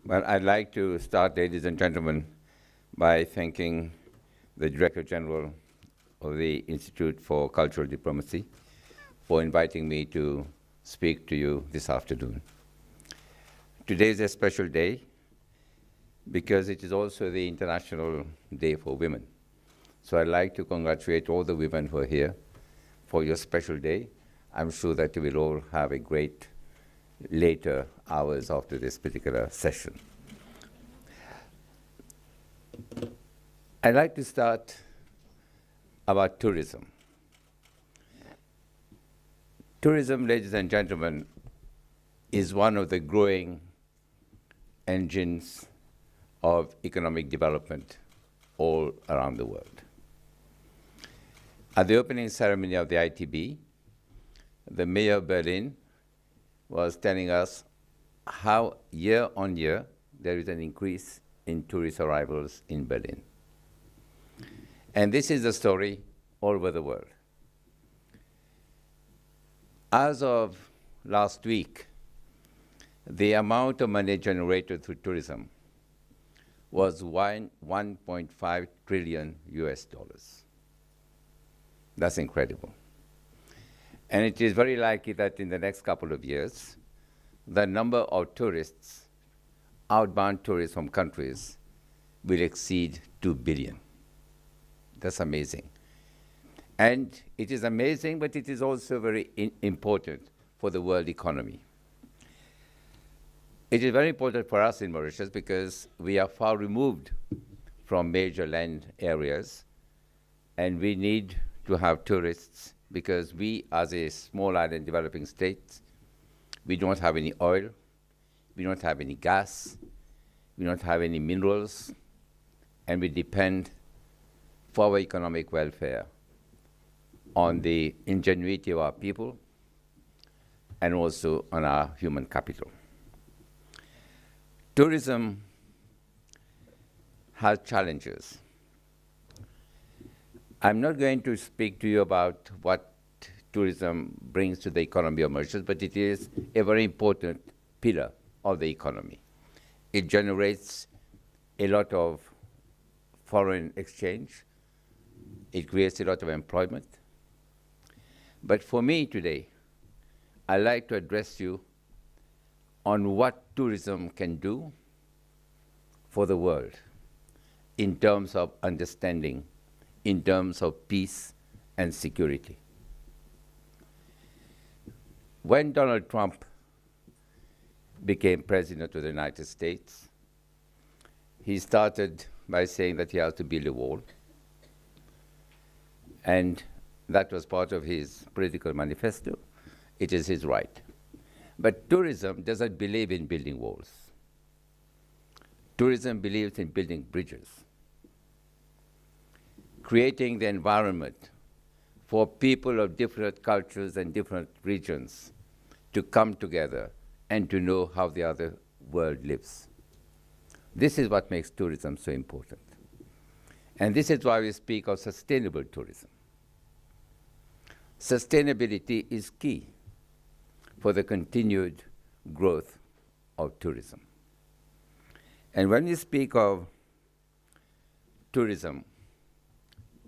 Well, I'd like to start, ladies and gentlemen, by thanking the Director General of the Institute for Cultural Diplomacy for inviting me to speak to you this afternoon. Today is a special day because it is also the International Day for Women. So I'd like to congratulate all the women who are here for your special day. I'm sure that you will all have a great later hours after this particular session. I'd like to start about tourism. Tourism, ladies and gentlemen, is one of the growing engines of economic development all around the world. At the opening ceremony of the ITB, the mayor of Berlin was telling us how year on year there is an increase in tourist arrivals in Berlin. And this is the story all over the world. As of last week, the amount of money generated through tourism was 1.5 trillion US dollars. That's incredible. And it is very likely that in the next couple of years, the number of tourists, outbound tourists from countries, will exceed 2 billion. That's amazing. And it is amazing, but it is also very important for the world economy. It is very important for us in Mauritius because we are far removed from major land areas, and we need to have tourists because we, as a small island developing state, we don't have any oil, we don't have any gas, we don't have any minerals, and we depend for our economic welfare on the ingenuity of our people and also on our human capital. Tourism has challenges. I'm not going to speak to you about what tourism brings to the economy of Mauritius, but it is a very important pillar of the economy. It generates a lot of foreign exchange. It creates a lot of employment. But for me today, I'd like to address you on what tourism can do for the world in terms of understanding, in terms of peace and security. When Donald Trump became president of the United States, he started by saying that he has to build a wall. And that was part of his political manifesto. It is his right. But tourism doesn't believe in building walls. Tourism believes in building bridges, creating the environment for people of different cultures and different regions to come together and to know how the other world lives. This is what makes tourism so important. And this is why we speak of sustainable tourism. Sustainability is key for the continued growth of tourism. And when we speak of tourism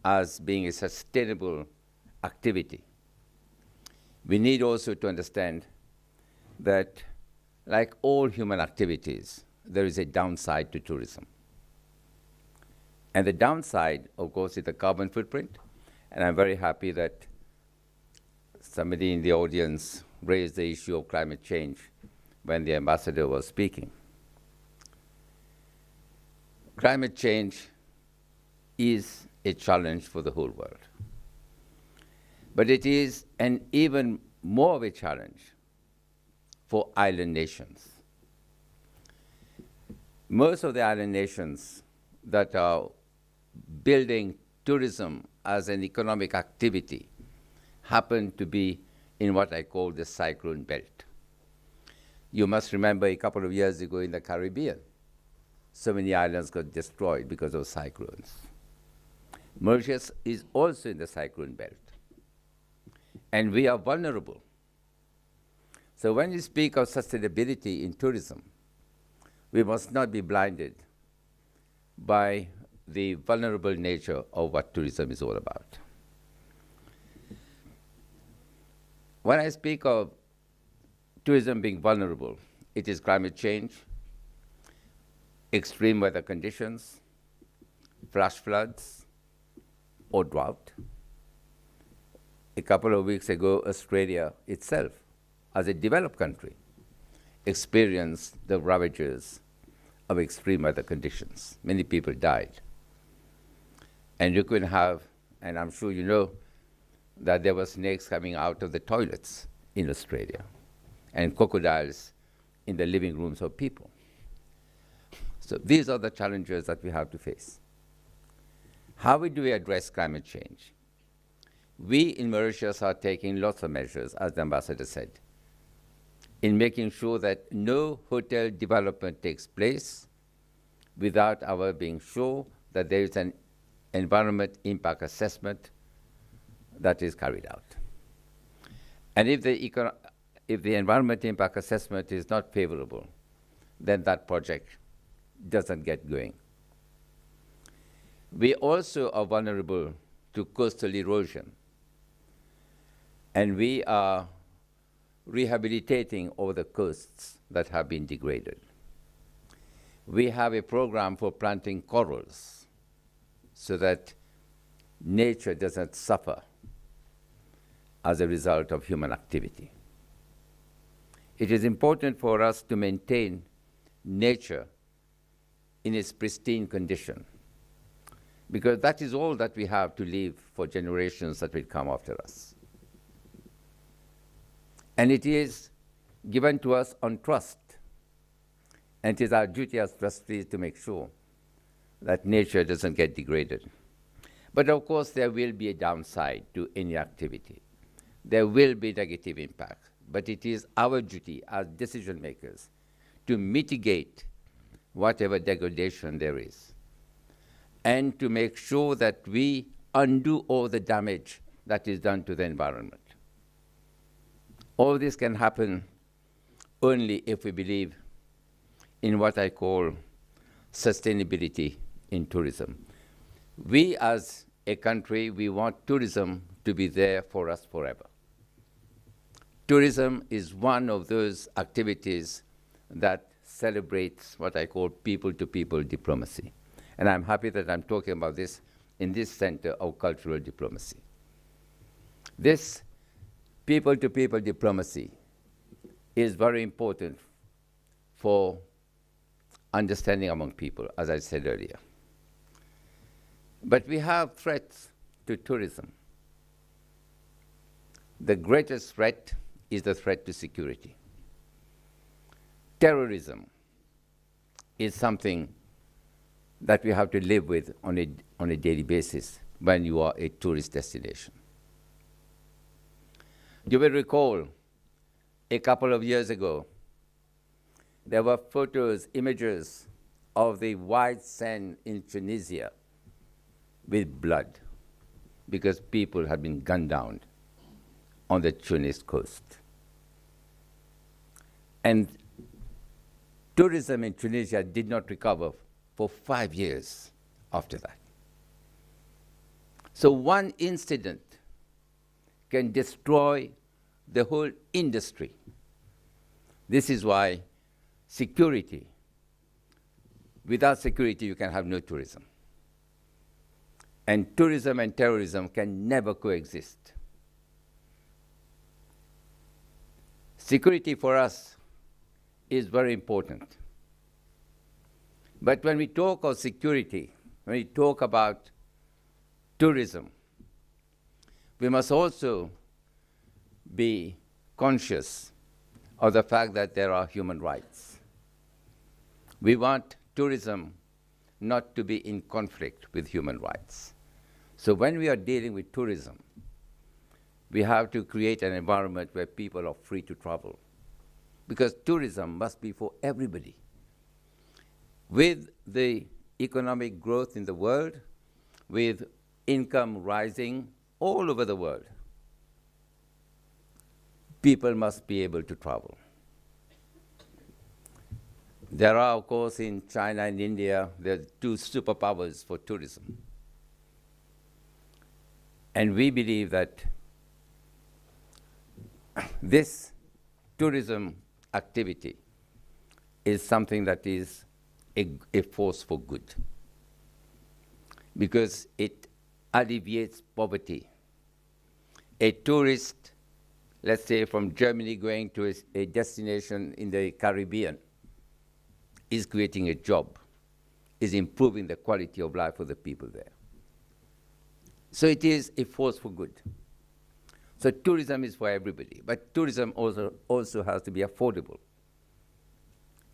as being a sustainable activity, we need also to understand that, like all human activities, there is a downside to tourism. And the downside, of course, is the carbon footprint. And I'm very happy that somebody in the audience raised the issue of climate change when the ambassador was speaking. Climate change is a challenge for the whole world. But it is an even more of a challenge for island nations. Most of the island nations that are building tourism as an economic activity happen to be in what I call the cyclone belt. You must remember a couple of years ago in the Caribbean, so many islands got destroyed because of cyclones. Mauritius is also in the cyclone belt. And we are vulnerable. So when you speak of sustainability in tourism, we must not be blinded by the vulnerable nature of what tourism is all about. When I speak of tourism being vulnerable, it is climate change, extreme weather conditions, flash floods, or drought. A couple of weeks ago, Australia itself, as a developed country, experienced the ravages of extreme weather conditions. Many people died. And you could have, and I'm sure you know, that there were snakes coming out of the toilets in Australia and crocodiles in the living rooms of people. So these are the challenges that we have to face. How do we address climate change? We in Mauritius are taking lots of measures, as the ambassador said, in making sure that no hotel development takes place without our being sure that there is an environment impact assessment that is carried out. And if the environment impact assessment is not favorable, then that project doesn't get going. We also are vulnerable to coastal erosion, and we are rehabilitating all the coasts that have been degraded. We have a program for planting corals so that nature doesn't suffer as a result of human activity. It is important for us to maintain nature in its pristine condition, because that is all that we have to leave for generations that will come after us. And it is given to us on trust. And it is our duty as trustees to make sure that nature doesn't get degraded. But of course, there will be a downside to any activity. There will be negative impact. But it is our duty as decision makers to mitigate whatever degradation there is, and to make sure that we undo all the damage that is done to the environment. All this can happen only if we believe in what I call sustainability in tourism. We as a country, we want tourism to be there for us forever. Tourism is one of those activities that celebrates what I call people-to-people diplomacy. And I'm happy that I'm talking about this in this center of cultural diplomacy. This people-to-people diplomacy is very important for understanding among people, as I said earlier. But we have threats to tourism. The greatest threat is the threat to security. Terrorism is something that we have to live with on a daily basis when you are a tourist destination. You will recall a couple of years ago, there were photos, images of the white sand in Tunisia with blood because people had been gunned down on the Tunis coast. And tourism in Tunisia did not recover for 5 years after that. So one incident can destroy the whole industry. This is why security, without security you can have no tourism. And tourism and terrorism can never coexist. Security for us is very important. But when we talk of security, when we talk about tourism, we must also be conscious of the fact that there are human rights. We want tourism not to be in conflict with human rights. So when we are dealing with tourism, we have to create an environment where people are free to travel, because tourism must be for everybody. With the economic growth in the world, with income rising all over the world, people must be able to travel. There are, of course, in China and India, there are two superpowers for tourism. And we believe that this tourism activity is something that is a force for good, because it alleviates poverty. A tourist, let's say from Germany going to a destination in the Caribbean, is creating a job, is improving the quality of life for the people there. So it is a force for good. So tourism is for everybody, but tourism also has to be affordable.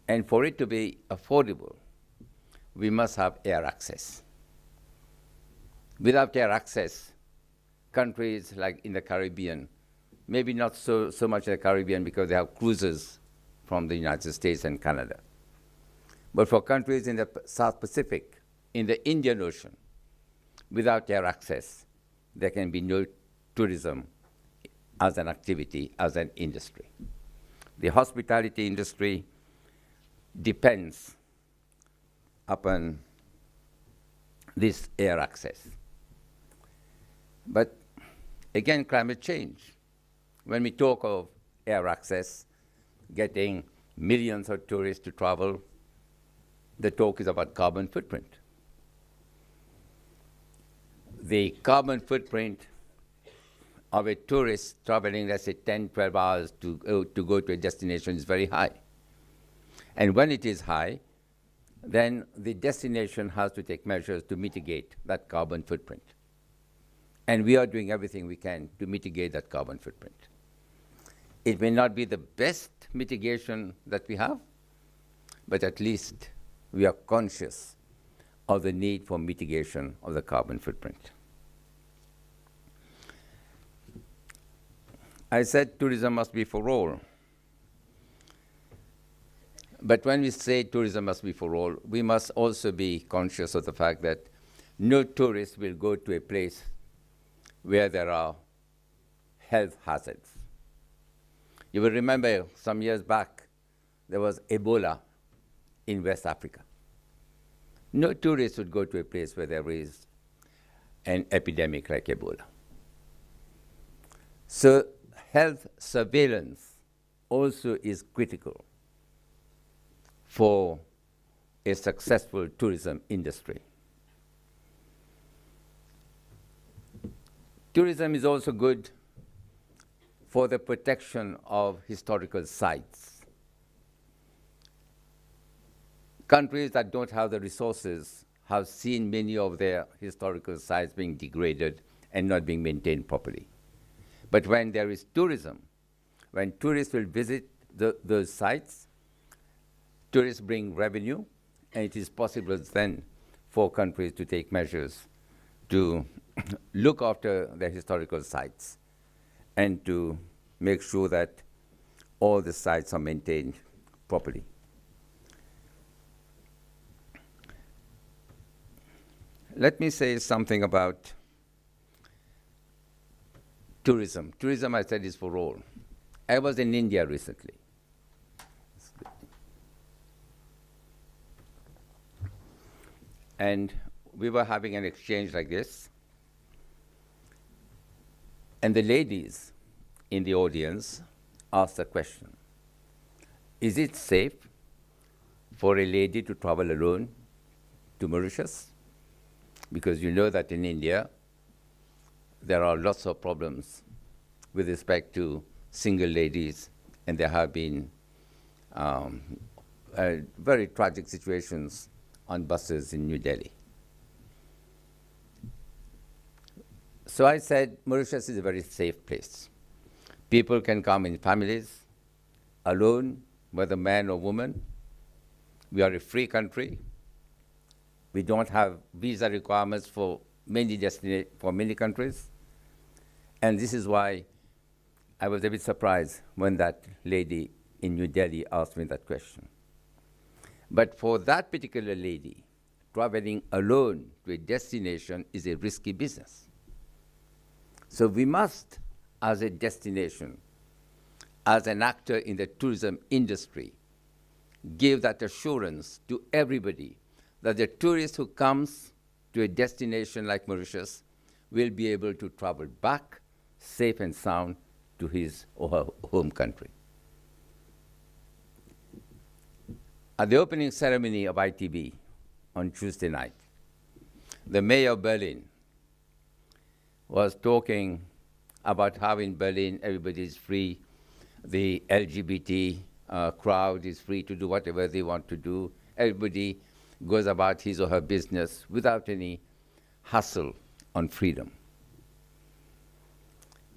And for it to be affordable, we must have air access. Without air access, countries like in the Caribbean, maybe not so much in the Caribbean because they have cruises from the United States and Canada. But for countries in the South Pacific, in the Indian Ocean, without air access, there can be no tourism as an activity, as an industry. The hospitality industry depends upon this air access. But again, climate change. When we talk of air access, getting millions of tourists to travel, the talk is about carbon footprint. The carbon footprint of a tourist traveling, let's say, 10, 12 hours to go to a destination is very high. And when it is high, then the destination has to take measures to mitigate that carbon footprint. And we are doing everything we can to mitigate that carbon footprint. It may not be the best mitigation that we have, but at least we are conscious of the need for mitigation of the carbon footprint. I said tourism must be for all. But when we say tourism must be for all, we must also be conscious of the fact that no tourist will go to a place where there are health hazards. You will remember some years back, there was Ebola in West Africa. No tourist would go to a place where there is an epidemic like Ebola. So health surveillance also is critical for a successful tourism industry. Tourism is also good for the protection of historical sites. Countries that don't have the resources have seen many of their historical sites being degraded and not being maintained properly. But when there is tourism, when tourists will visit those sites, tourists bring revenue, and it is possible then for countries to take measures to look after their historical sites and to make sure that all the sites are maintained properly. Let me say something about tourism. Tourism, I said, is for all. I was in India recently. And we were having an exchange like this. And the ladies in the audience asked the question, is it safe for a lady to travel alone to Mauritius? Because you know that in India, there are lots of problems with respect to single ladies, and there have been very tragic situations on buses in New Delhi. So I said, Mauritius is a very safe place. People can come in families, alone, whether man or woman. We are a free country. We don't have visa requirements for many countries. And this is why I was a bit surprised when that lady in New Delhi asked me that question. But for that particular lady, traveling alone to a destination is a risky business. So we must, as a destination, as an actor in the tourism industry, give that assurance to everybody that the tourist who comes to a destination like Mauritius will be able to travel back safe and sound to his or her home country. At the opening ceremony of ITB on Tuesday night, the mayor of Berlin was talking about how in Berlin everybody is free, the LGBT crowd is free to do whatever they want to do. Everybody goes about his or her business without any hassle on freedom.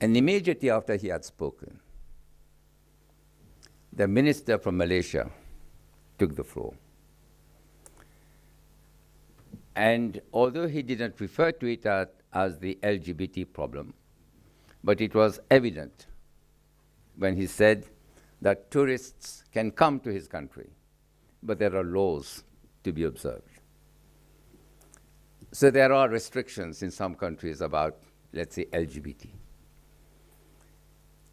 And immediately after he had spoken, the minister from Malaysia took the floor. And although he didn't refer to it as the LGBT problem, but it was evident when he said that tourists can come to his country, but there are laws to be observed. So there are restrictions in some countries about, let's say, LGBT.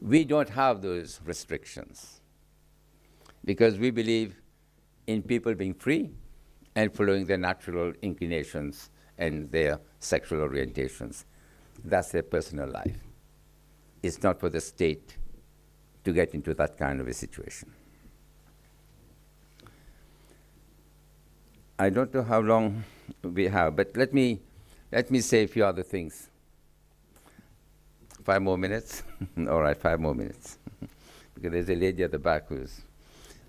We don't have those restrictions because we believe in people being free and following their natural inclinations and their sexual orientations. That's their personal life. It's not for the state to get into that kind of a situation. I don't know how long we have, but let me say a few other things. 5 more minutes? All right, 5 more minutes. Because there's a lady at the back who's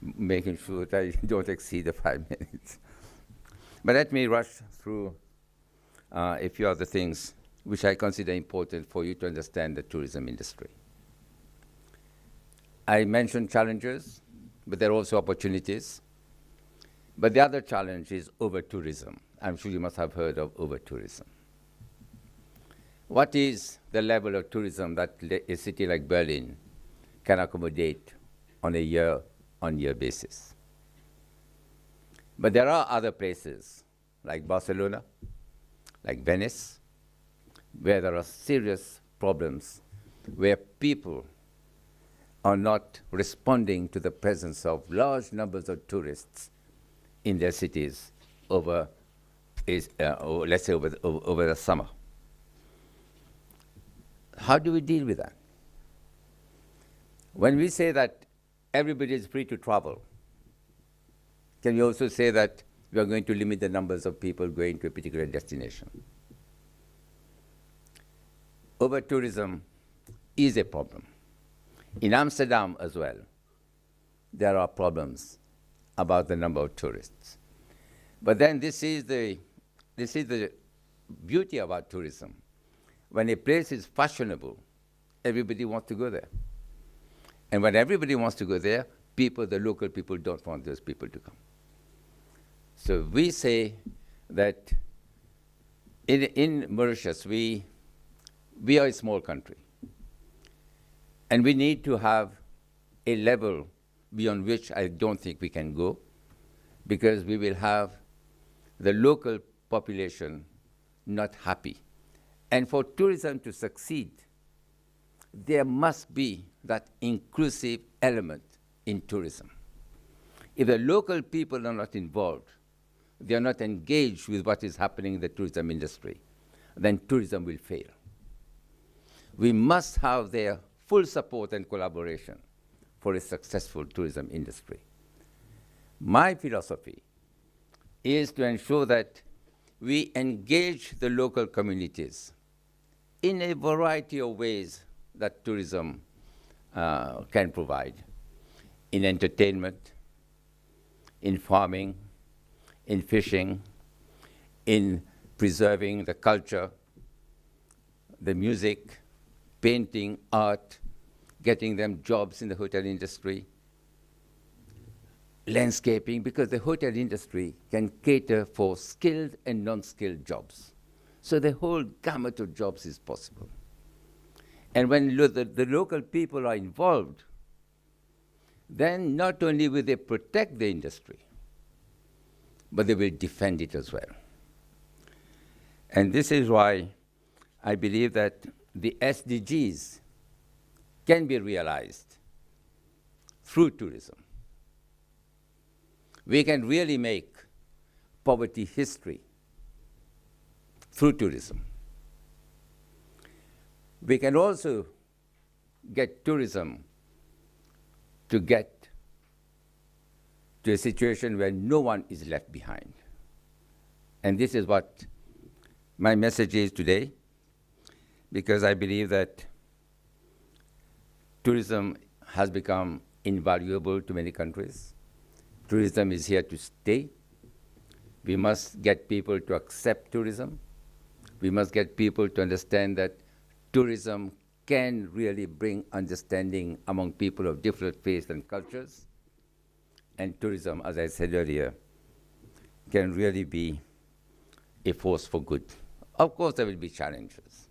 making sure that I don't exceed the 5 minutes. But let me rush through a few other things which I consider important for you to understand the tourism industry. I mentioned challenges, but there are also opportunities. But the other challenge is over-tourism. I'm sure you must have heard of over-tourism. What is the level of tourism that a city like Berlin can accommodate on a year-on-year basis? But there are other places, like Barcelona, like Venice, where there are serious problems, where people are not responding to the presence of large numbers of tourists in their cities over, let's say, over the summer. How do we deal with that? When we say that everybody is free to travel, can we also say that we are going to limit the numbers of people going to a particular destination? Over-tourism is a problem. In Amsterdam as well, there are problems about the number of tourists. But then this is the beauty about tourism. When a place is fashionable, everybody wants to go there. And when everybody wants to go there, the local people don't want those people to come. So we say that in Mauritius, we are a small country. And we need to have a level beyond which I don't think we can go, because we will have the local population not happy. And for tourism to succeed, there must be that inclusive element in tourism. If the local people are not involved, they are not engaged with what is happening in the tourism industry, then tourism will fail. We must have their full support and collaboration for a successful tourism industry. My philosophy is to ensure that we engage the local communities in a variety of ways that tourism can provide, in entertainment, in farming, in fishing, in preserving the culture, the music, painting, art, getting them jobs in the hotel industry, landscaping, because the hotel industry can cater for skilled and non-skilled jobs. So the whole gamut of jobs is possible. And when the local people are involved, then not only will they protect the industry, but they will defend it as well. And this is why I believe that the SDGs can be realized through tourism. We can really make poverty history through tourism. We can also get tourism to get to a situation where no one is left behind. And this is what my message is today, because I believe that tourism has become invaluable to many countries. Tourism is here to stay. We must get people to accept tourism. We must get people to understand that tourism can really bring understanding among people of different faiths and cultures. And tourism, as I said earlier, can really be a force for good. Of course, there will be challenges.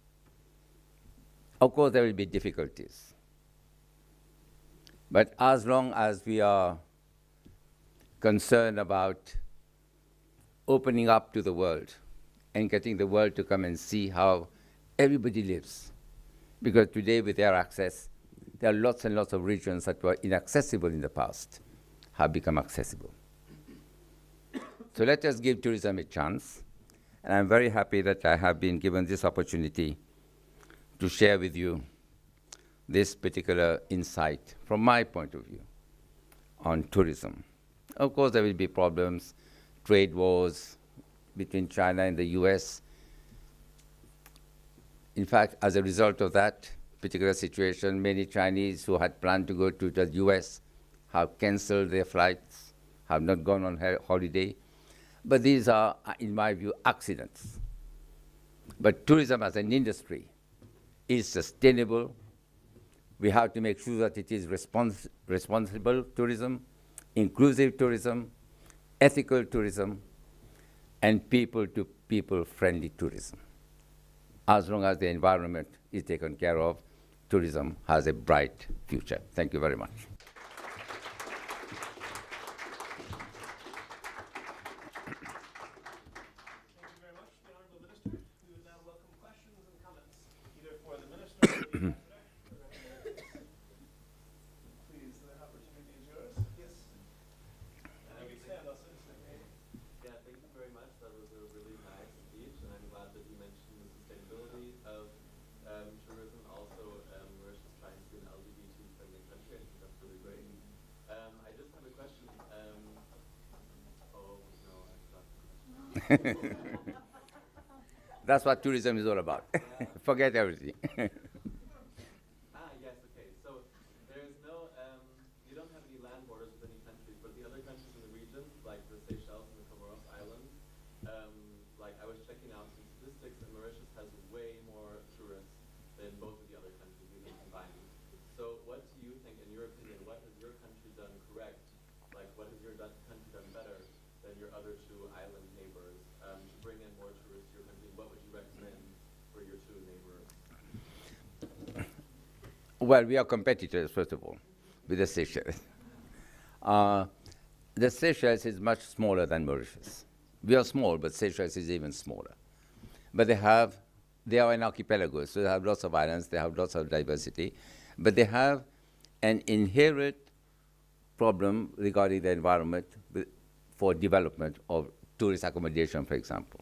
Of course, there will be difficulties. But as long as we are concerned about opening up to the world and getting the world to come and see how everybody lives, because today with air access, there are lots and lots of regions that were inaccessible in the past have become accessible. So let us give tourism a chance. And I'm very happy that I have been given this opportunity to share with you this particular insight from my point of view on tourism. Of course, there will be problems, trade wars between China and the US. In fact, as a result of that particular situation, many Chinese who had planned to go to the US have canceled their flights, have not gone on holiday. But these are, in my view, accidents. But tourism as an industry is sustainable. We have to make sure that it is responsible tourism, inclusive tourism, ethical tourism, and people-to-people friendly tourism. As long as the environment is taken care of, tourism has a bright future. Thank you very much. Thank you very much, the Honourable Minister. We would now welcome questions and comments, either for the Minister or the Ambassador. Please, the opportunity is yours. Yes. You can stand, I'll sit in. Yeah, thank you very much. That was a really nice speech, and I'm glad that you mentioned the sustainability of tourism. Also, Mauritius trying to be an LGBT-friendly country. I think that's really great. I just have a question. Oh, no, I forgot the question. That's what tourism is all about. Forget everything. Yes, okay. So there's no, you don't have any land borders with any countries, but the other countries in the region, like the Seychelles and the Comoros Islands, like I was checking out some statistics, and Mauritius has way more tourists than both of the other countries even combined. So what do you think, in your opinion, what has your country done correct? Like what has your country done better than your other two island neighbors to bring in more tourists to your country? What would you recommend for your two neighbors? Well, we are competitors, first of all, with the Seychelles. The Seychelles is much smaller than Mauritius. We are small, but Seychelles is even smaller. But they are an archipelago, so they have lots of islands, they have lots of diversity, but they have an inherent problem regarding the environment for development of tourist accommodation, for example.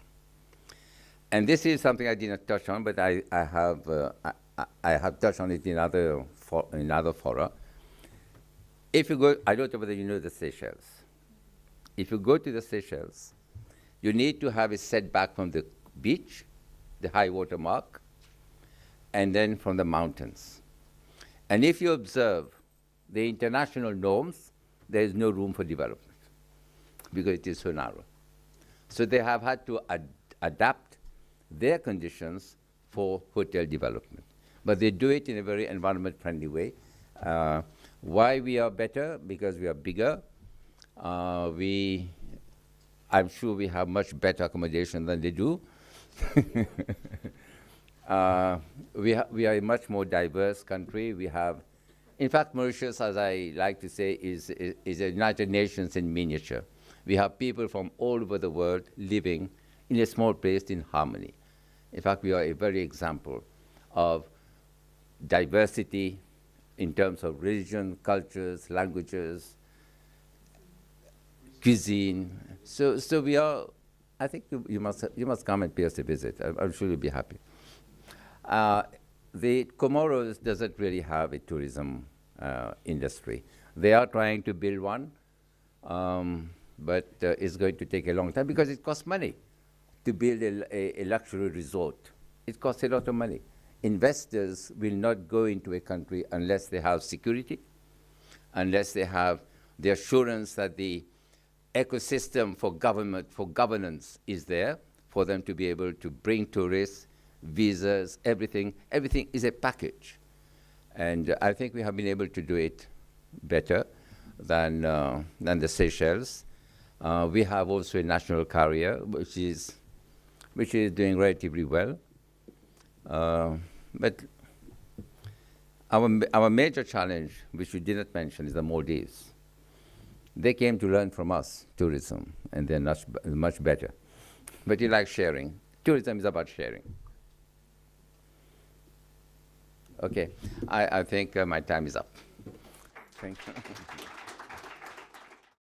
And this is something I did not touch on, but I have touched on it in other fora. If you go, I don't know whether you know the Seychelles. If you go to the Seychelles, you need to have a setback from the beach, the high water mark, and then from the mountains. And if you observe the international norms, there is no room for development because it is so narrow. So they have had to adapt their conditions for hotel development. But they do it in a very environment-friendly way. Why we are better? Because we are bigger. I'm sure we have much better accommodation than they do. We are a much more diverse country. We have, in fact, Mauritius, as I like to say, is a United Nations in miniature. We have people from all over the world living in a small place in harmony. In fact, we are a very example of diversity in terms of religion, cultures, languages. cuisine. So we are. I think you must come and pay us a visit. I'm sure you'll be happy. The Comoros doesn't really have a tourism industry. They are trying to build one, but it's going to take a long time because it costs money to build a luxury resort. It costs a lot of money. Investors will not go into a country unless they have security, unless they have the assurance that the ecosystem for governance is there for them to be able to bring tourists, visas, everything. Everything is a package. And I think we have been able to do it better than the Seychelles. We have also a national carrier, which is doing relatively well. But our major challenge, which we didn't mention, is the Maldives. They came to learn from us, tourism, and they're much better. But you like sharing. Tourism is about sharing. Okay, I think my time is up. Thank you.